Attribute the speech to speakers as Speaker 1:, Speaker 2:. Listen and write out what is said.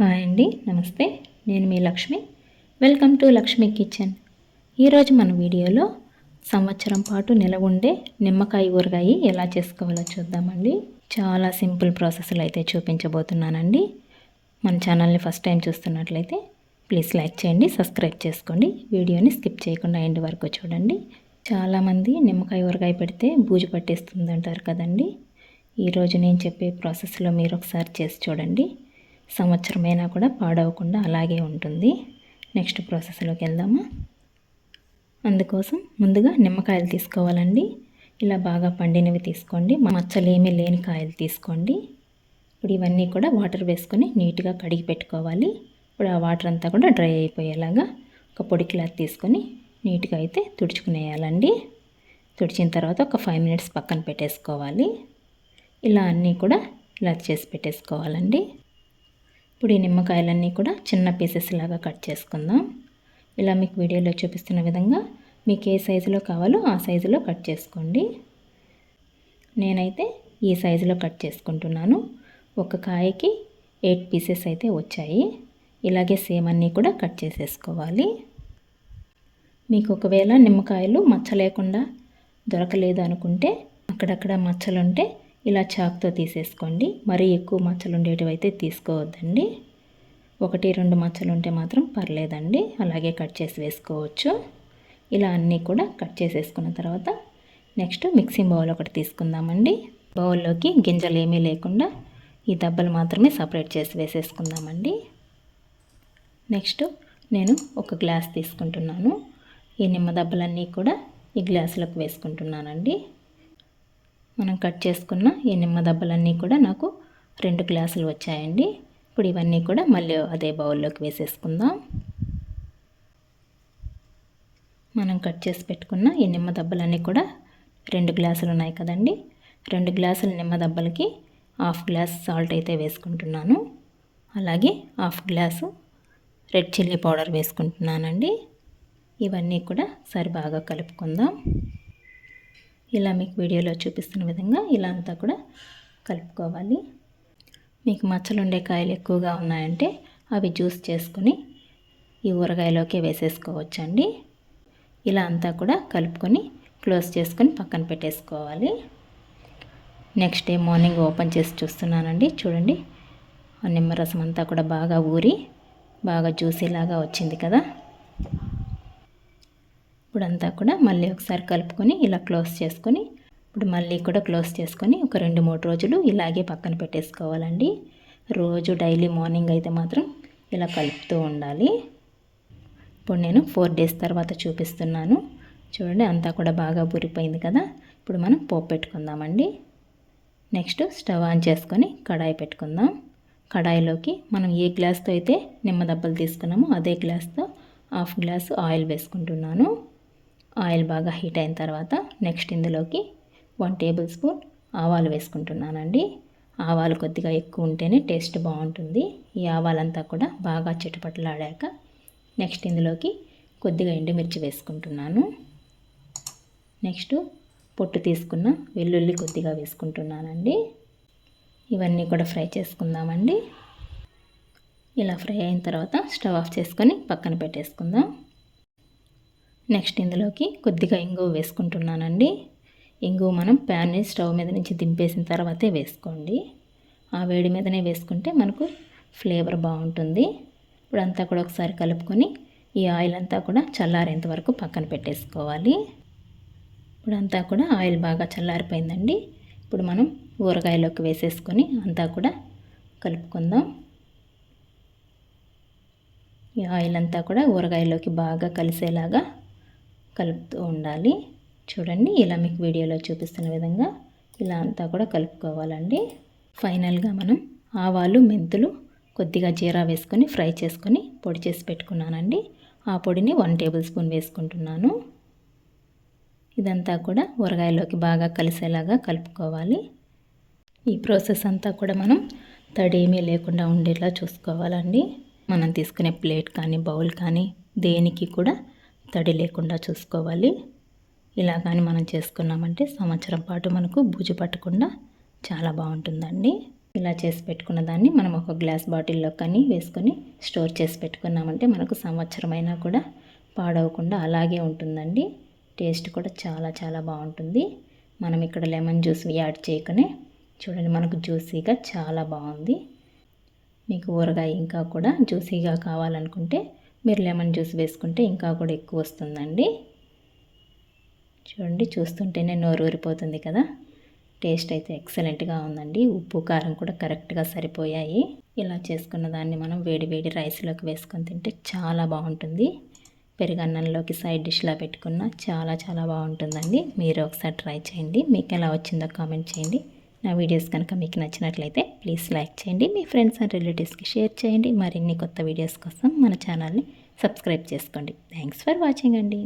Speaker 1: Hi అండి, నమస్తే. నేను మీ Lakshmi. Welcome to Lakshmi kitchen. ఈరోజు మన వీడియోలో సంవత్సరం పాటు నిలవ ఉండే నిమ్మకాయ ఊరగాయ ఎలా చేసుకోవాలో చూద్దామండి. చాలా సింపుల్ ప్రాసెస్లో అయితే చూపించబోతున్నానండి. మన ఛానల్ని ఫస్ట్ టైం చూస్తున్నట్లయితే ప్లీజ్ లైక్ చేయండి, సబ్స్క్రైబ్ చేసుకోండి. వీడియోని స్కిప్ చేయకుండా ఎండ్ వరకు చూడండి. చాలామంది నిమ్మకాయ ఊరగాయ పెడితే బూజు పట్టేస్తుంది అంటారు కదండి. ఈరోజు నేను చెప్పే ప్రాసెస్లో మీరు ఒకసారి చేసి చూడండి. సంవత్సరమైనా కూడా పాడవకుండా అలాగే ఉంటుంది. నెక్స్ట్ ప్రాసెస్లోకి వెళ్దామా. అందుకోసం ముందుగా నిమ్మకాయలు తీసుకోవాలండి. ఇలా బాగా పండినవి తీసుకోండి, మచ్చలేమీ లేని కాయలు తీసుకోండి. ఇప్పుడు ఇవన్నీ కూడా వాటర్ వేసుకొని నీట్గా కడిగి పెట్టుకోవాలి. ఇప్పుడు ఆ వాటర్ అంతా కూడా డ్రై అయిపోయేలాగా ఒక పొడి క్లాత్ తీసుకొని నీట్గా అయితే తుడుచుకునేయాలండి. తుడిచిన తర్వాత ఒక 5 minutes పక్కన పెట్టేసుకోవాలి. ఇలా అన్నీ కూడా ఇలా చేసి పెట్టేసుకోవాలండి. ఇప్పుడు ఈ నిమ్మకాయలన్నీ కూడా చిన్న పీసెస్ లాగా కట్ చేసుకుందాం. ఇలా మీకు వీడియోలో చూపిస్తున్న విధంగా మీకు ఏ సైజులో కావాలో ఆ సైజులో కట్ చేసుకోండి. నేనైతే ఈ సైజులో కట్ చేసుకుంటున్నాను. ఒక కాయకి 8 పీసెస్ అయితే వచ్చాయి. ఇలాగే సేమ్ అన్నీ కూడా కట్ చేసేసుకోవాలి. మీకు ఒకవేళ నిమ్మకాయలు మచ్చ లేకుండా దొరకలేదు అనుకుంటే అక్కడక్కడ మచ్చలుంటే ఇలా చాక్తో తీసేసుకోండి. మరీ ఎక్కువ మచ్చలు ఉండేటివి అయితే తీసుకోవద్దండి. 1-2 మచ్చలు ఉంటే మాత్రం పర్లేదండి, అలాగే కట్ చేసి వేసుకోవచ్చు. ఇలా అన్నీ కూడా కట్ చేసేసుకున్న తర్వాత నెక్స్ట్ మిక్సింగ్ బౌల్ ఒకటి తీసుకుందామండి. బౌల్లోకి గింజలు ఏమీ లేకుండా ఈ దెబ్బలు మాత్రమే సపరేట్ చేసి వేసేసుకుందామండి. నెక్స్ట్ నేను ఒక గ్లాస్ తీసుకుంటున్నాను. ఈ నిమ్మ దెబ్బలన్నీ కూడా ఈ గ్లాసులోకి వేసుకుంటున్నానండి. మనం కట్ చేసుకున్న ఈ నిమ్మ దెబ్బలన్నీ కూడా నాకు 2 గ్లాసులు వచ్చాయండి. ఇప్పుడు ఇవన్నీ కూడా మళ్ళీ అదే బౌల్లోకి వేసేసుకుందాం. మనం కట్ చేసి పెట్టుకున్న ఈ నిమ్మ దెబ్బలన్నీ కూడా 2 గ్లాసులు ఉన్నాయి కదండి. 2 గ్లాసుల నిమ్మ దెబ్బలకి 1/2 గ్లాస్ సాల్ట్ అయితే వేసుకుంటున్నాను. అలాగే 1/2 గ్లాసు రెడ్ చిల్లీ పౌడర్ వేసుకుంటున్నానండి. ఇవన్నీ కూడా సరి బాగా కలుపుకుందాం. ఇలా మీకు వీడియోలో చూపిస్తున్న విధంగా ఇలా అంతా కూడా కలుపుకోవాలి. మీకు మచ్చలు ఉండే కాయలు ఎక్కువగా ఉన్నాయంటే అవి జ్యూస్ చేసుకుని ఈ ఊరగాయలోకి వేసేసుకోవచ్చండి. ఇలా అంతా కూడా కలుపుకొని క్లోజ్ చేసుకొని పక్కన పెట్టేసుకోవాలి. నెక్స్ట్ డే మార్నింగ్ ఓపెన్ చేసి చూస్తున్నానండి. చూడండి, ఆ నిమ్మరసం అంతా కూడా బాగా ఊరి బాగా జ్యూసీలాగా వచ్చింది కదా. ఇప్పుడంతా కూడా మళ్ళీ ఒకసారి కలుపుకొని ఇలా క్లోజ్ చేసుకొని ఇప్పుడు మళ్ళీ కూడా క్లోజ్ చేసుకొని ఒక 2-3 రోజులు ఇలాగే పక్కన పెట్టేసుకోవాలండి. రోజు డైలీ మార్నింగ్ అయితే మాత్రం ఇలా కలుపుతూ ఉండాలి. ఇప్పుడు నేను 4 days తర్వాత చూపిస్తున్నాను. చూడండి, అంతా కూడా బాగా బురిపోయింది కదా. ఇప్పుడు మనం పోపు పెట్టుకుందామండి. నెక్స్ట్ స్టవ్ ఆన్ చేసుకొని కడాయి పెట్టుకుందాం. కడాయిలోకి మనం ఏ గ్లాస్తో అయితే నిమ్మ దెబ్బలు తీసుకున్నామో అదే గ్లాస్తో 1/2 గ్లాసు ఆయిల్ వేసుకుంటున్నాను. ఆయిల్ బాగా హీట్ అయిన తర్వాత నెక్స్ట్ ఇందులోకి 1 tablespoon ఆవాలు వేసుకుంటున్నానండి. ఆవాలు కొద్దిగా ఎక్కువ ఉంటేనే టేస్ట్ బాగుంటుంది. ఈ ఆవాలంతా కూడా బాగా చిటపటలాడాక నెక్స్ట్ ఇందులోకి కొద్దిగా ఎండుమిర్చి వేసుకుంటున్నాను. నెక్స్ట్ పొట్టు తీసుకున్న వెల్లుల్లి కొద్దిగా వేసుకుంటున్నానండి. ఇవన్నీ కూడా ఫ్రై చేసుకుందామండి. ఇలా ఫ్రై అయిన తర్వాత స్టవ్ ఆఫ్ చేసుకొని పక్కన పెట్టేసుకుందాం. నెక్స్ట్ ఇందులోకి కొద్దిగా ఇంగువ వేసుకుంటున్నానండి. ఇంగువ మనం ప్యాన్ని స్టవ్ మీద నుంచి దింపేసిన తర్వాతే వేసుకోండి. ఆ వేడి మీదనే వేసుకుంటే మనకు ఫ్లేవర్ బాగుంటుంది. ఇప్పుడు అంతా కూడా ఒకసారి కలుపుకొని ఈ ఆయిల్ అంతా కూడా చల్లారేంత వరకు పక్కన పెట్టేసుకోవాలి. ఇప్పుడంతా కూడా ఆయిల్ బాగా చల్లారిపోయిందండి. ఇప్పుడు మనం ఊరగాయలోకి వేసేసుకొని అంతా కూడా కలుపుకుందాం. ఈ ఆయిల్ అంతా కూడా ఊరగాయలోకి బాగా కలిసేలాగా కలుపుతూ ఉండాలి. చూడండి, ఇలా మీకు వీడియోలో చూపిస్తున్న విధంగా ఇలా అంతా కూడా కలుపుకోవాలండి. ఫైనల్గా మనం ఆవాలు, మెంతులు, కొద్దిగా జీరా వేసుకొని ఫ్రై చేసుకొని పొడి చేసి పెట్టుకున్నానండి. ఆ పొడిని 1 tablespoon వేసుకుంటున్నాను. ఇదంతా కూడా ఊరగాయలోకి బాగా కలిసేలాగా కలుపుకోవాలి. ఈ ప్రాసెస్ అంతా కూడా మనం తడేమీ లేకుండా ఉండేలా చూసుకోవాలండి. మనం తీసుకునే ప్లేట్ కానీ బౌల్ కానీ దేనికి కూడా తడి లేకుండా చూసుకోవాలి. ఇలా కానీ మనం చేసుకున్నామంటే సంవత్సరం పాటు మనకు బూజు పట్టకుండా చాలా బాగుంటుందండి. ఇలా చేసి పెట్టుకున్న దాన్ని మనం ఒక గ్లాస్ బాటిల్లో కానీ వేసుకొని స్టోర్ చేసి పెట్టుకున్నామంటే మనకు సంవత్సరమైనా కూడా పాడవకుండా అలాగే ఉంటుందండి. టేస్ట్ కూడా చాలా చాలా బాగుంటుంది. మనం ఇక్కడ లెమన్ జ్యూస్ యాడ్ చేయకనే చూడండి, మనకు జ్యూసీగా చాలా బాగుంది. మీకు ఊరగాయ ఇంకా కూడా జ్యూసీగా కావాలనుకుంటే మీరు లెమన్ జ్యూస్ వేసుకుంటే ఇంకా కూడా ఎక్కువ వస్తుందండి. చూడండి, చూస్తుంటేనే నోరు ఊరిపోతుంది కదా. టేస్ట్ అయితే ఎక్సలెంట్గా ఉందండి. ఉప్పు కారం కూడా కరెక్ట్గా సరిపోయాయి. ఇలా చేసుకున్న దాన్ని మనం వేడి వేడి రైస్లోకి వేసుకొని తింటే చాలా బాగుంటుంది. పెరుగన్నంలోకి సైడ్ డిష్లా పెట్టుకున్న చాలా చాలా బాగుంటుందండి. మీరు ఒకసారి ట్రై చేయండి. మీకు ఎలా వచ్చిందో కామెంట్ చేయండి. నా వీడియోస్ కనుక మీకు నచ్చినట్లయితే ప్లీజ్ లైక్ చేయండి. మీ ఫ్రెండ్స్ అండ్ రిలేటివ్స్కి షేర్ చేయండి. మరిన్ని కొత్త వీడియోస్ కోసం మన ఛానల్ని సబ్స్క్రైబ్ చేసుకోండి. థ్యాంక్స్ ఫర్ వాచింగ్ అండి.